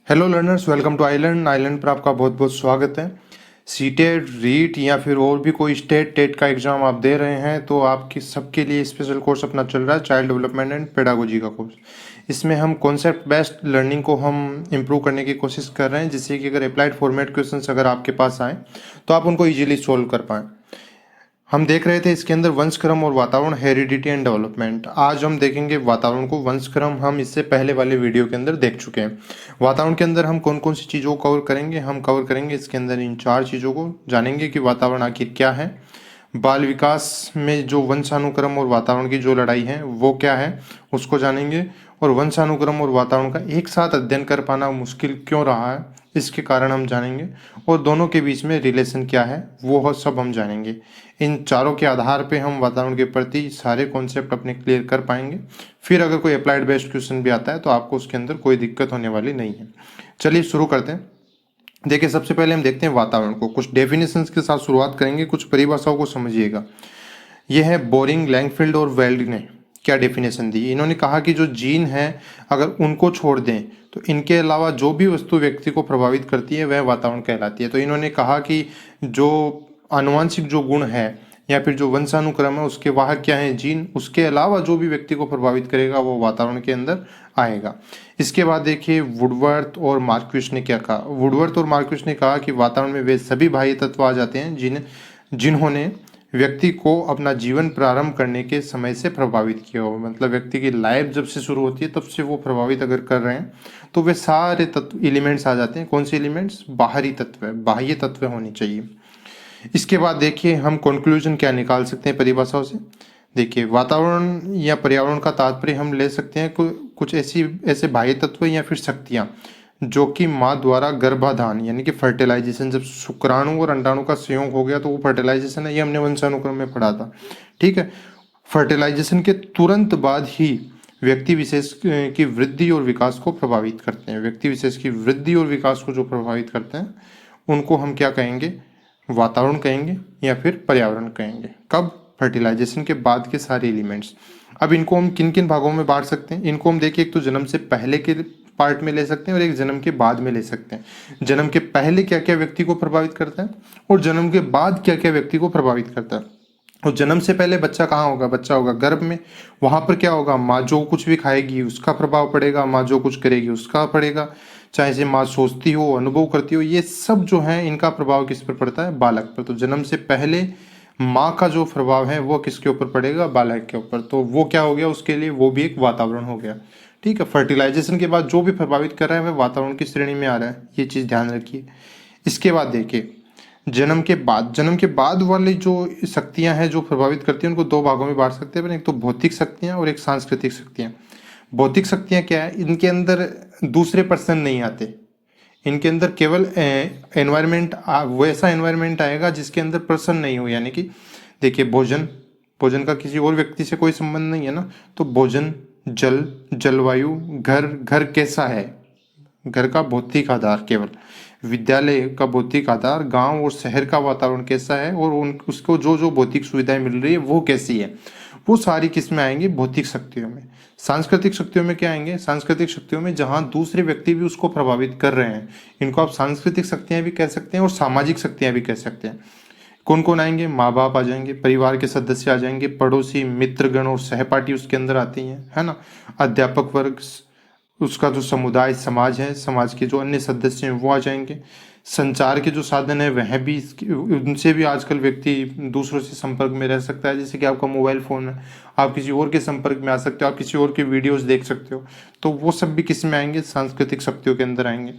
Hello learners, welcome to island. Island पर आपका बहुत बहुत स्वागत है। सीटेट, रीट या फिर और भी कोई स्टेट टेट का एग्जाम आप दे रहे हैं तो आपकी सबके लिए स्पेशल कोर्स अपना चल रहा है, चाइल्ड डेवलपमेंट एंड पेडागोजी का कोर्स। इसमें हम कॉन्सेप्ट बेस्ड लर्निंग को हम इम्प्रूव करने की कोशिश कर रहे हैं, जिससे कि अगर अप्लाइड फॉर्मेट क्वेश्चंस अगर आपके पास आए तो आप उनको ईजिली सोल्व कर पाएँ। हम देख रहे थे इसके अंदर वंशक्रम और वातावरण, हेरिडिटी एंड डेवलपमेंट। आज हम देखेंगे वातावरण को। वंशक्रम हम इससे पहले वाले वीडियो के अंदर देख चुके हैं। वातावरण के अंदर हम कौन कौन सी चीज़ों को कवर करेंगे, हम कवर करेंगे इसके अंदर इन चार चीज़ों को। जानेंगे कि वातावरण आखिर क्या है, बाल विकास में जो वंशानुक्रम और वातावरण की जो लड़ाई है वो क्या है उसको जानेंगे, और वंशानुक्रम और वातावरण का एक साथ अध्ययन कर पाना मुश्किल क्यों रहा है इसके कारण हम जानेंगे, और दोनों के बीच में रिलेशन क्या है वो सब हम जानेंगे। इन चारों के आधार पे हम वातावरण के प्रति सारे कॉन्सेप्ट अपने क्लियर कर पाएंगे। फिर अगर कोई अप्लाइड बेस्ड क्वेश्चन भी आता है तो आपको उसके अंदर कोई दिक्कत होने वाली नहीं है। चलिए शुरू करते हैं। देखिए, सबसे पहले हम देखते हैं वातावरण को। कुछ डेफिनेशंस के साथ शुरुआत करेंगे, कुछ परिभाषाओं को समझिएगा। यह है बोरिंग, लैंगफील्ड और वेल्ड ने क्या डेफिनेशन दी। इन्होंने कहा कि जो जीन है अगर उनको छोड़ दें तो इनके अलावा जो भी वस्तु व्यक्ति को प्रभावित करती है वह वातावरण कहलाती है। तो इन्होंने कहा कि जो आनुवांशिक जो गुण है या फिर जो वंशानुक्रम है उसके वाहक क्या है, जीन, उसके अलावा जो भी व्यक्ति को प्रभावित करेगा वो वातावरण के अंदर आएगा। इसके बाद देखिए वुडवर्थ और मार्क्विस ने क्या कहा। वुडवर्थ और मार्क्विस ने कहा कि वातावरण में वे सभी बाह्य तत्व आ जाते हैं जिन्होंने व्यक्ति को अपना जीवन प्रारंभ करने के समय से प्रभावित किया हो। मतलब व्यक्ति की लाइफ जब से शुरू होती है तब से वो प्रभावित अगर कर रहे हैं तो वे सारे तत्व एलिमेंट्स आ जाते हैं। कौन से एलिमेंट्स? बाहरी तत्व, बाह्य तत्व होनी चाहिए। इसके बाद देखिए हम कंक्लूजन क्या निकाल सकते हैं परिभाषाओं से। देखिए, वातावरण या पर्यावरण का तात्पर्य हम ले सकते हैं कुछ ऐसे बाह्य तत्व या फिर शक्तियां जो कि माँ द्वारा गर्भाधान यानी कि फर्टिलाइजेशन, जब शुक्राणु और अंडाणु का संयोग हो गया तो वो फर्टिलाइजेशन है। ये हमने वंशानुक्रम में पढ़ा था, ठीक है। फर्टिलाइजेशन के तुरंत बाद ही व्यक्ति विशेष की वृद्धि और विकास को प्रभावित करते हैं। व्यक्ति विशेष की वृद्धि और विकास को जो प्रभावित करते हैं उनको हम क्या कहेंगे? वातावरण कहेंगे या फिर पर्यावरण कहेंगे। कब? फर्टिलाइजेशन के बाद के सारे एलिमेंट्स। अब इनको हम किन किन भागों में बांट सकते हैं? इनको हम देखिए, एक तो जन्म से पहले के पार्ट में ले सकते हैं और एक जन्म के बाद में ले सकते हैं। जन्म के पहले क्या क्या व्यक्ति को प्रभावित करता है और जन्म के बाद क्या क्या व्यक्ति को प्रभावित करता है। और जन्म से पहले बच्चा कहाँ होगा? बच्चा होगा गर्भ में। वहां पर क्या होगा? माँ जो कुछ भी खाएगी उसका प्रभाव पड़ेगा, माँ जो कुछ करेगी उसका पड़ेगा, चाहे से माँ सोचती हो, अनुभव करती हो, ये सब जो है इनका प्रभाव किस पर पड़ता है? बालक पर। तो जन्म से पहले माँ का जो प्रभाव है वो किसके ऊपर पड़ेगा? बालक के ऊपर। तो वो क्या हो गया उसके लिए? वो भी एक वातावरण हो गया, ठीक है। फर्टिलाइजेशन के बाद जो भी प्रभावित कर रहा है वह वातावरण की श्रेणी में आ रहा है, ये चीज़ ध्यान रखिए। इसके बाद देखिए, जन्म के बाद वाली जो शक्तियां हैं जो प्रभावित करती हैं उनको दो भागों में बांट सकते हैं। एक तो भौतिक शक्तियां और एक सांस्कृतिक शक्तियां। भौतिक शक्तियां क्या है? इनके अंदर दूसरे पर्सन नहीं आते, इनके अंदर केवल एनवायरनमेंट, वैसा एनवायरनमेंट आएगा जिसके अंदर पर्सन नहीं हो। यानी कि देखिए, भोजन, भोजन का किसी और व्यक्ति से कोई संबंध नहीं है ना, तो भोजन, जल, जलवायु, घर, घर कैसा है, घर का भौतिक आधार केवल, विद्यालय का भौतिक आधार, गांव और शहर का वातावरण कैसा है और उन उसको जो जो भौतिक सुविधाएं मिल रही है वो कैसी है, वो सारी किस में आएंगी? भौतिक शक्तियों में। सांस्कृतिक शक्तियों में क्या आएंगे? सांस्कृतिक शक्तियों में जहां दूसरे व्यक्ति भी उसको प्रभावित कर रहे हैं, इनको आप सांस्कृतिक शक्तियां भी कह सकते हैं और सामाजिक शक्तियां भी कह सकते हैं। कौन कौन आएंगे? माँ बाप आ जाएंगे, परिवार के सदस्य आ जाएंगे, पड़ोसी, मित्रगण और सहपाठी उसके अंदर आती हैं, है ना। अध्यापक वर्ग, उसका जो समुदाय, समाज है, समाज के जो अन्य सदस्य हैं वो आ जाएंगे। संचार के जो साधन है वह भी उनसे भी आजकल व्यक्ति दूसरों से संपर्क में रह सकता है। जैसे कि आपका मोबाइल फ़ोन है, आप किसी और के संपर्क में आ सकते हो, आप किसी और के वीडियोस देख सकते हो, तो वो सब भी किस में आएंगे? सांस्कृतिक शक्तियों के अंदर आएंगे।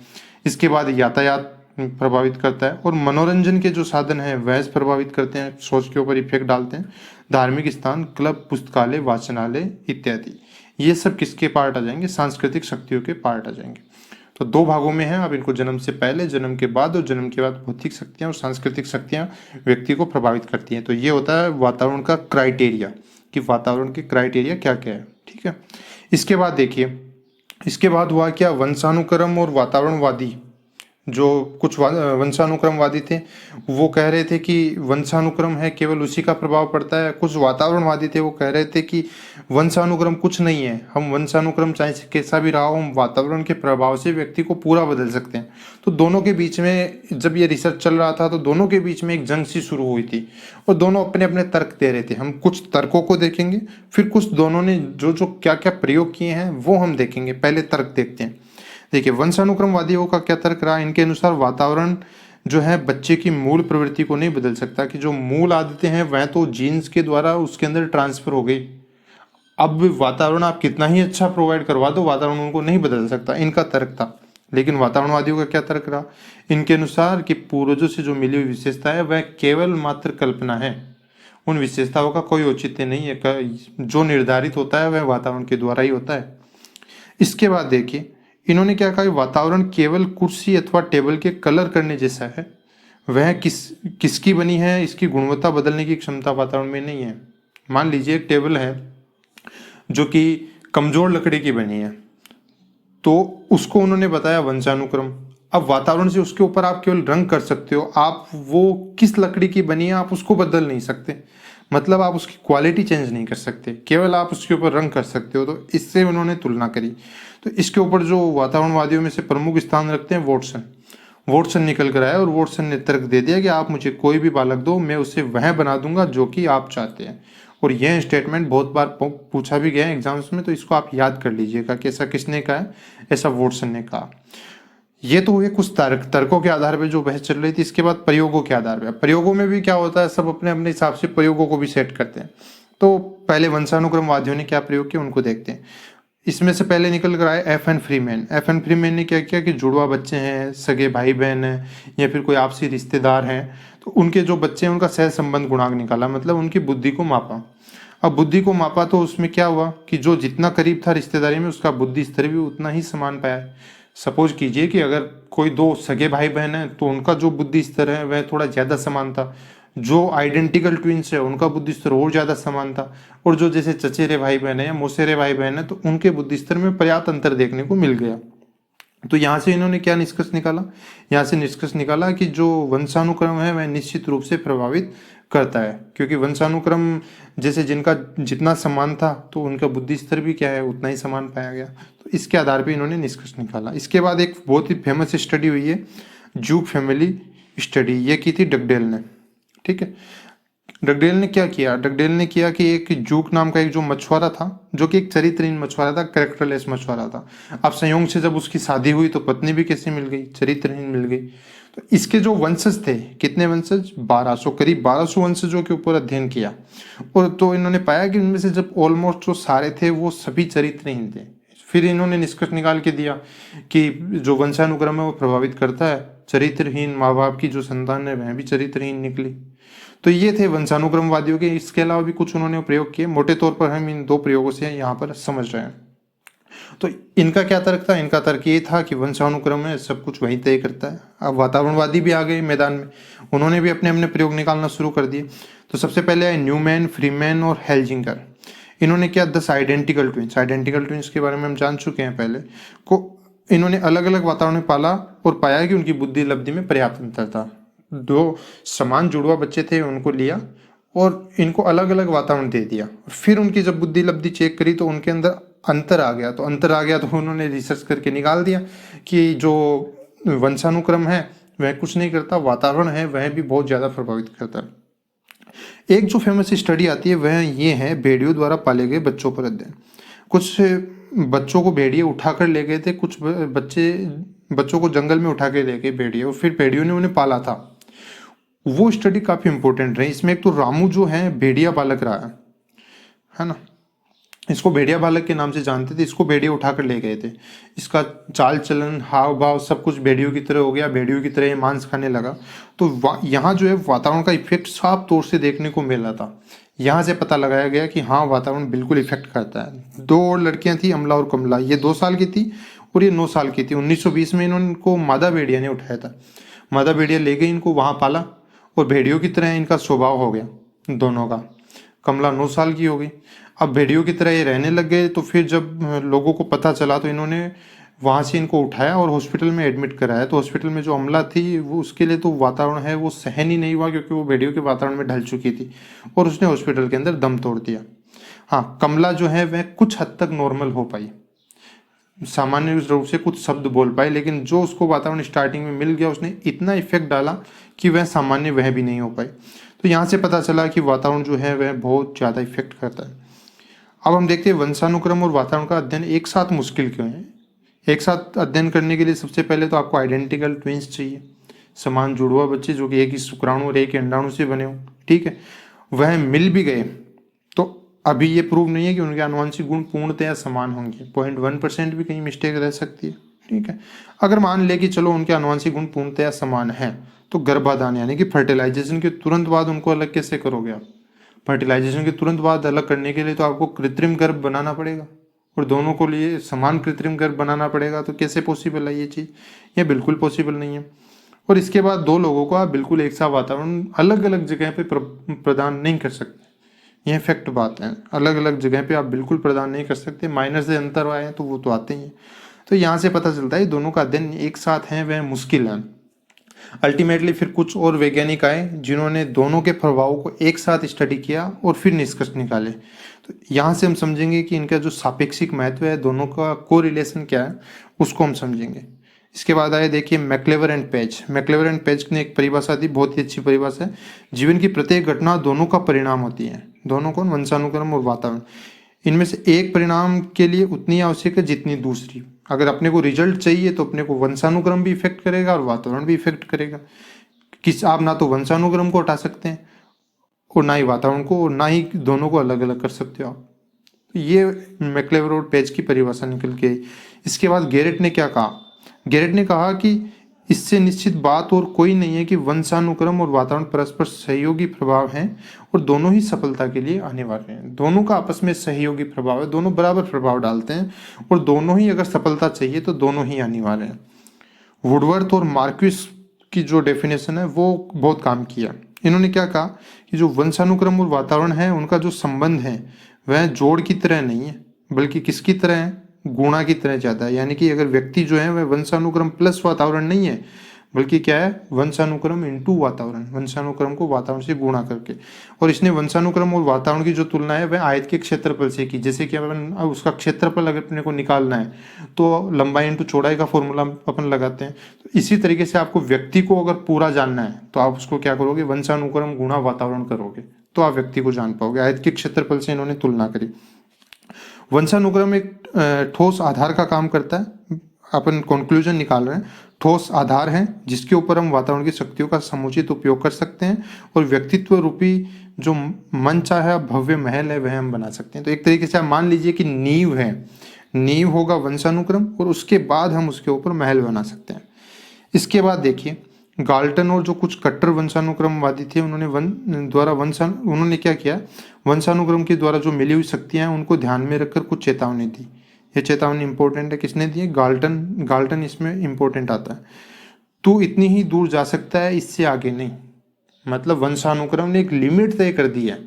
इसके बाद यातायात प्रभावित करता है, और मनोरंजन के जो साधन हैं वह प्रभावित करते हैं, सोच के ऊपर इफेक्ट डालते हैं। धार्मिक स्थान, क्लब, पुस्तकालय, वाचनालय इत्यादि, ये सब किसके पार्ट आ जाएंगे? सांस्कृतिक शक्तियों के पार्ट आ जाएंगे। तो दो भागों में है। अब इनको जन्म से पहले, जन्म के बाद और जन्म के बाद भौतिक शक्तियां और सांस्कृतिक शक्तियां व्यक्ति को प्रभावित करती हैं। तो ये होता है वातावरण का क्राइटेरिया, कि वातावरण के क्राइटेरिया क्या क्या है, ठीक है। इसके बाद देखिए, इसके बाद हुआ क्या? वंशानुक्रम और वातावरणवादी जो कुछ वंशानुक्रमवादी थे वो कह रहे थे कि वंशानुक्रम है, केवल उसी का प्रभाव पड़ता है। कुछ वातावरणवादी थे, वो कह रहे थे कि वंशानुक्रम कुछ नहीं है, हम वंशानुक्रम चाहे कैसा भी रहा हो, हम वातावरण के प्रभाव से व्यक्ति को पूरा बदल सकते हैं। तो दोनों के बीच में जब ये रिसर्च चल रहा था तो दोनों के बीच में एक जंग सी शुरू हुई थी और दोनों अपने अपने तर्क दे रहे थे। हम कुछ तर्कों को देखेंगे, फिर कुछ दोनों ने जो जो क्या क्या प्रयोग किए हैं वो हम देखेंगे। पहले तर्क देखते हैं। देखिए, वंशानुक्रमवादियों का क्या तर्क रहा। इनके अनुसार वातावरण जो है बच्चे की मूल प्रवृत्ति को नहीं बदल सकता, कि जो मूल आदतें हैं वह तो जीन्स के द्वारा उसके अंदर ट्रांसफर हो गई। अब वातावरण आप कितना ही अच्छा प्रोवाइड करवा दो, वातावरण उनको नहीं बदल सकता, इनका तर्क था। लेकिन वातावरणवादियों का क्या तर्क रहा। इनके अनुसार कि पूर्वजों से जो मिली हुई विशेषता है वह केवल मात्र कल्पना है, उन विशेषताओं का कोई औचित्य नहीं है, जो निर्धारित होता है वह वातावरण के द्वारा ही होता है। इसके बाद देखिए, इन्होंने क्या कहा, वातावरण केवल कुर्सी अथवा टेबल के कलर करने जैसा है, वह किसकी बनी है, इसकी गुणवत्ता बदलने की क्षमता वातावरण में नहीं है। मान लीजिए एक टेबल है जो कि कमजोर लकड़ी की बनी है, तो उसको उन्होंने बताया वंशानुक्रम। अब वातावरण से उसके ऊपर आप केवल रंग कर सकते हो, आप वो किस लकड़ी की बनी है आप उसको बदल नहीं सकते, मतलब आप उसकी क्वालिटी चेंज नहीं कर सकते, केवल आप उसके ऊपर रंग कर सकते हो। तो इससे उन्होंने तुलना करी। तो इसके ऊपर जो वातावरणवादियों में से प्रमुख स्थान रखते हैं वॉटसन निकल कर आया और वॉटसन ने तर्क दे दिया कि आप मुझे कोई भी बालक दो, मैं उसे वह बना दूंगा जो कि आप चाहते हैं। और यह स्टेटमेंट बहुत बार पूछा भी गया है एग्जाम्स में, तो इसको आप याद कर लीजिएगा कि ऐसा किसने कहा है, ऐसा वॉटसन ने कहा। ये तो हुए कुछ तर्कों के आधार पे जो बहस चल रही थी। इसके बाद प्रयोगों के आधार पे, प्रयोगों में भी क्या होता है, सब अपने अपने हिसाब से प्रयोगों को भी सेट करते हैं। तो पहले वंशानुक्रमवादियों ने क्या प्रयोग किया उनको देखते हैं। इसमें से पहले निकल कर आए एफ एन फ्रीमैन ने क्या किया कि जुड़वा बच्चे हैं, सगे भाई बहन हैं या फिर कोई आपसी रिश्तेदार हैं, तो उनके जो बच्चे हैं उनका सह संबंध गुणांक निकाला, मतलब उनकी बुद्धि को मापा। अब बुद्धि को मापा तो उसमें क्या हुआ कि जो जितना करीब था रिश्तेदारी में उसका बुद्धि स्तर भी उतना ही समान पाया। सपोज कीजिए कि अगर कोई दो सगे भाई बहन हैं तो उनका जो बुद्धि स्तर है वह थोड़ा ज़्यादा समान था, जो आइडेंटिकल ट्विंस है उनका बुद्धि स्तर और ज़्यादा समान था, और जो जैसे चचेरे भाई बहन है या मौसेरे भाई बहन है तो उनके बुद्धि स्तर में पर्याप्त अंतर देखने को मिल गया। तो यहाँ से इन्होंने क्या निष्कर्ष निकाला, यहाँ से निष्कर्ष निकाला कि जो वंशानुक्रम है वह निश्चित रूप से प्रभावित करता है, क्योंकि वंशानुक्रम जैसे जिनका जितना समान था तो उनका बुद्धि स्तर भी क्या है उतना ही समान पाया गया। तो इसके आधार पे इन्होंने निष्कर्ष निकाला। इसके बाद एक बहुत ही फेमस स्टडी हुई है जूक फैमिली स्टडी, ये की थी डगडेल ने। ठीक है, डगडेल ने क्या किया, डगडेल ने किया कि एक जूक नाम का एक जो मछुआरा था, जो कि एक चरित्रहीन मछुआरा था, कैरेक्टरलेस मछुआरा था। अब संयोग से जब उसकी शादी हुई तो पत्नी भी कैसे मिल गई, चरित्रहीन मिल गई। तो इसके जो वंशज थे, कितने वंशज, 1200, करीब 1200 वंशजों के ऊपर अध्ययन किया। और तो इन्होंने पाया कि उनमें से जब ऑलमोस्ट जो सारे थे वो सभी चरित्रहीन थे। फिर इन्होंने निष्कर्ष निकाल के दिया कि जो वंशानुक्रम है वो प्रभावित करता है, चरित्रहीन माँ बाप की जो संतान है वह भी चरित्रहीन निकली। तो ये थे वंशानुक्रमवादियों के। इसके अलावा भी कुछ उन्होंने प्रयोग किए, मोटे तौर पर हम इन दो प्रयोगों से यहाँ पर समझ रहे हैं। तो इनका क्या तर्क था, इनका तर्क ये था कि वंशानुक्रम है, सब कुछ वही तय करता है। अब वातावरणवादी भी आ गए मैदान में, उन्होंने भी अपने अपने प्रयोग निकालना शुरू कर दिए। तो सबसे पहले आए न्यूमैन, फ्रीमैन और हेल्जिंगर। इन्होंने क्या 10 आइडेंटिकल ट्विंस के बारे में हम जान चुके हैं पहले को, इन्होंने अलग अलग वातावरण में पाला और पाया कि उनकी बुद्धि लब्धि में पर्याप्त अंतर था। दो समान जुड़वा बच्चे थे उनको लिया और इनको अलग अलग वातावरण दे दिया, फिर उनकी जब बुद्धि लब्धि चेक करी तो उनके अंदर अंतर आ गया। तो उन्होंने रिसर्च करके निकाल दिया कि जो वंशानुक्रम है वह कुछ नहीं करता, वातावरण है वह भी बहुत ज़्यादा प्रभावित करता है। एक जो फेमस स्टडी आती है वह ये है भेड़ियों द्वारा पाले गए बच्चों पर अध्ययन। कुछ बच्चों को भेड़िए उठा कर ले गए थे, कुछ बच्चों को जंगल में उठा के ले गए भेड़िए, और फिर भेड़ियों ने उन्हें पाला था। वो स्टडी काफ़ी इंपॉर्टेंट रही। इसमें एक तो रामू जो है भेड़िया बालक रहा है ना, इसको भेड़िया बालक के नाम से जानते थे। इसको भेड़िया उठाकर ले गए थे, इसका चाल चलन हाव भाव सब कुछ भेड़ियों की तरह हो गया, भेड़ियों की तरह ये मांस खाने लगा। तो यहाँ जो है वातावरण का इफेक्ट साफ तौर से देखने को मिल रहा था। यहाँ से पता लगाया गया कि हाँ वातावरण बिल्कुल इफेक्ट करता है। दो और लड़कियां थी, अमला और कमला, ये 2 साल की थी और ये 9 साल की थी। 1920 में इनको मादा भेड़िया ने उठाया था। मादा भेड़िया ले गई, इनको वहाँ पाला और भेड़ियों की तरह इनका स्वभाव हो गया दोनों का। कमला 9 साल की हो गई, अब भेड़ियों की तरह ये रहने लग गए। तो फिर जब लोगों को पता चला तो इन्होंने वहाँ से इनको उठाया और हॉस्पिटल में एडमिट कराया। तो हॉस्पिटल में जो अमला थी वो उसके लिए तो वातावरण है वो सहन ही नहीं हुआ, क्योंकि वो भेड़ियों के वातावरण में ढल चुकी थी और उसने हॉस्पिटल के अंदर दम तोड़ दिया। हाँ, कमला जो है वह कुछ हद तक नॉर्मल हो पाई, सामान्य रूप से कुछ शब्द बोल पाए, लेकिन जो उसको वातावरण स्टार्टिंग में मिल गया उसने इतना इफेक्ट डाला कि वह सामान्य वह भी नहीं हो पाई। तो यहाँ से पता चला कि वातावरण जो है वह बहुत ज़्यादा इफेक्ट करता है। अब हम देखते हैं वंशानुक्रम और वातावरण का अध्ययन एक साथ मुश्किल क्यों है। एक साथ अध्ययन करने के लिए सबसे पहले तो आपको आइडेंटिकल ट्विंस चाहिए, समान जुड़वा बच्चे जो कि एक ही शुक्राणु और एक ही अंडाणु से बने हो, ठीक है। वह मिल भी गए तो अभी ये प्रूव नहीं है कि उनके आनुवंशिक गुण पूर्णतया समान होंगे, 0.1% भी कहीं मिस्टेक रह सकती है, ठीक है। अगर मान ले कि चलो उनके आनुवंशिक गुण पूर्णतया समान है, तो गर्भाधान यानी कि फर्टिलाइजेशन के तुरंत बाद उनको अलग कैसे करोगे आप। फर्टिलाइजेशन के तुरंत बाद अलग करने के लिए तो आपको कृत्रिम गर्भ बनाना पड़ेगा और दोनों को लिए समान कृत्रिम गर्भ बनाना पड़ेगा। तो कैसे पॉसिबल है ये चीज़, ये बिल्कुल पॉसिबल नहीं है। और इसके बाद दो लोगों को आप बिल्कुल एक सा वातावरण अलग अलग जगह पे प्रदान नहीं कर सकते, ये फैक्ट बात है। अलग अलग जगह पे आप बिल्कुल प्रदान नहीं कर सकते, माइनर से अंतर आए तो वो तो आते ही हैं। तो यहाँ से पता चलता है दोनों का अध्ययन एक साथ है वह मुश्किल है। अल्टीमेटली फिर कुछ और वैज्ञानिक आए जिन्होंने दोनों के प्रभावों को एक साथ स्टडी किया और फिर निष्कर्ष निकाले। तो यहाँ से हम समझेंगे कि इनका जो सापेक्षिक महत्व है, दोनों का को रिलेशन क्या है, उसको हम समझेंगे। इसके बाद आए देखिए मैक्लेवर एंड पेज। मैक्लेवर एंड पेज ने एक परिभाषा दी, बहुत ही अच्छी परिभाषा है। जीवन की प्रत्येक घटना दोनों का परिणाम होती है, दोनों को वंशानुक्रम और वातावरण। इनमें से एक परिणाम के लिए उतनी आवश्यक है जितनी दूसरी। अगर अपने को रिजल्ट चाहिए तो अपने को वंशानुक्रम भी इफेक्ट करेगा और वातावरण भी इफेक्ट करेगा। आप ना तो वंशानुक्रम को हटा सकते हैं और ना ही वातावरण को, और ना ही दोनों को अलग अलग कर सकते हो आप। तो ये मैक्लेवर और पेज की परिभाषा निकल के आई। इसके बाद गेरेट ने क्या कहा, गेरेट ने कहा कि इससे निश्चित बात और कोई नहीं है कि वंशानुक्रम और वातावरण परस्पर सहयोगी प्रभाव हैं और दोनों ही सफलता के लिए अनिवार्य हैं। दोनों का आपस में सहयोगी प्रभाव है, दोनों बराबर प्रभाव डालते हैं और दोनों ही अगर सफलता चाहिए तो दोनों ही अनिवार्य हैं। वुडवर्थ और मार्क्विस की जो डेफिनेशन है वो बहुत काम किया। इन्होंने क्या कहा कि जो वंशानुक्रम और वातावरण है उनका जो संबंध है वह जोड़ की तरह नहीं है, बल्कि किसकी तरह है, गुणा की तरह ज़्यादा है। यानी कि अगर व्यक्ति जो है वह वंशानुक्रम प्लस वातावरण नहीं है, बल्कि क्या है, वंशानुक्रम इंटू वातावरण, वंशानुक्रम को वातावरण से गुणा करके। और इसने वंशानुक्रम और वातावरण की जो तुलना है वह आयत के क्षेत्रफल से की। जैसे कि अपन उसका क्षेत्रफल अगर अपने को निकालना है तो लंबाई इंटू चौड़ाई का फॉर्मूला अपन लगाते हैं। तो इसी तरीके से आपको व्यक्ति को अगर पूरा जानना है तो आप उसको क्या करोगे, वंशानुक्रम गुणा वातावरण करोगे तो आप व्यक्ति को जान पाओगे। आयत के क्षेत्रफल से इन्होंने तुलना करी। वंशानुक्रम एक ठोस आधार का काम करता है। अपन कंक्लूजन निकाल रहे हैं, ठोस आधार है जिसके ऊपर हम वातावरण की शक्तियों का समुचित उपयोग कर सकते हैं और व्यक्तित्व रूपी जो मन चाहे भव्य महल है वह हम बना सकते हैं। तो एक तरीके से आप मान लीजिए कि नींव है, नींव होगा वंशानुक्रम और उसके बाद हम उसके ऊपर महल बना सकते हैं। इसके बाद देखिए गाल्टन और जो कुछ कट्टर वंशानुक्रमवादी थे उन्होंने क्या किया, वंशानुक्रम के द्वारा जो मिली हुई शक्तियां हैं उनको ध्यान में रखकर कुछ चेतावनी दी। ये चेतावनी इंपॉर्टेंट है, किसने दी है, गाल्टन इसमें इंपॉर्टेंट आता है। तू इतनी ही दूर जा सकता है, इससे आगे नहीं। मतलब वंशानुक्रम ने एक लिमिट तय कर दी है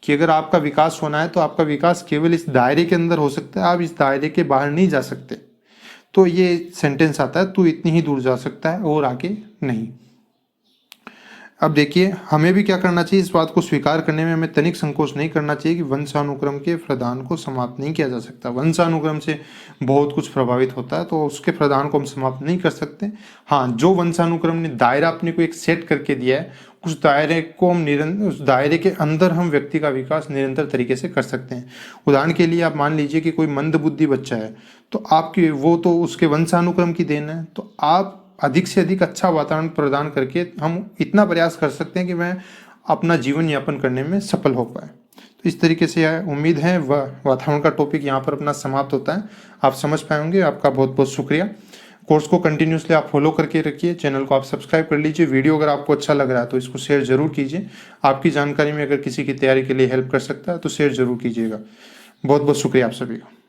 कि अगर आपका विकास होना है तो आपका विकास केवल इस दायरे के अंदर हो सकता है, आप इस दायरे के बाहर नहीं जा सकते। तो ये सेंटेंस आता है, तू इतनी ही दूर जा सकता है और आगे नहीं। अब देखिए हमें भी क्या करना चाहिए, इस बात को स्वीकार करने में हमें तनिक संकोच नहीं करना चाहिए कि वंशानुक्रम के प्रदान को समाप्त नहीं किया जा सकता। वंशानुक्रम से बहुत कुछ प्रभावित होता है तो उसके प्रदान को हम समाप्त नहीं कर सकते। हाँ, जो वंशानुक्रम ने दायरा अपने को एक सेट करके दिया है, उस दायरे को हम उस दायरे के अंदर हम व्यक्ति का विकास निरंतर तरीके से कर सकते हैं। उदाहरण के लिए आप मान लीजिए कि कोई मंदबुद्धि बच्चा है तो आपकी वो तो उसके वंशानुक्रम की देन है। तो आप अधिक से अधिक अच्छा वातावरण प्रदान करके हम इतना प्रयास कर सकते हैं कि वह अपना जीवन यापन करने में सफल हो पाए। तो इस तरीके से उम्मीद है वह वातावरण का टॉपिक यहाँ पर अपना समाप्त होता है। आप समझ पाएंगे। आपका बहुत बहुत शुक्रिया। कोर्स को कंटिन्यूसली आप फॉलो करके रखिए, चैनल को आप सब्सक्राइब कर लीजिए। वीडियो अगर आपको अच्छा लग रहा है तो इसको शेयर जरूर कीजिए। आपकी जानकारी में अगर किसी की तैयारी के लिए हेल्प कर सकता है तो शेयर जरूर कीजिएगा। बहुत बहुत शुक्रिया आप सभी का।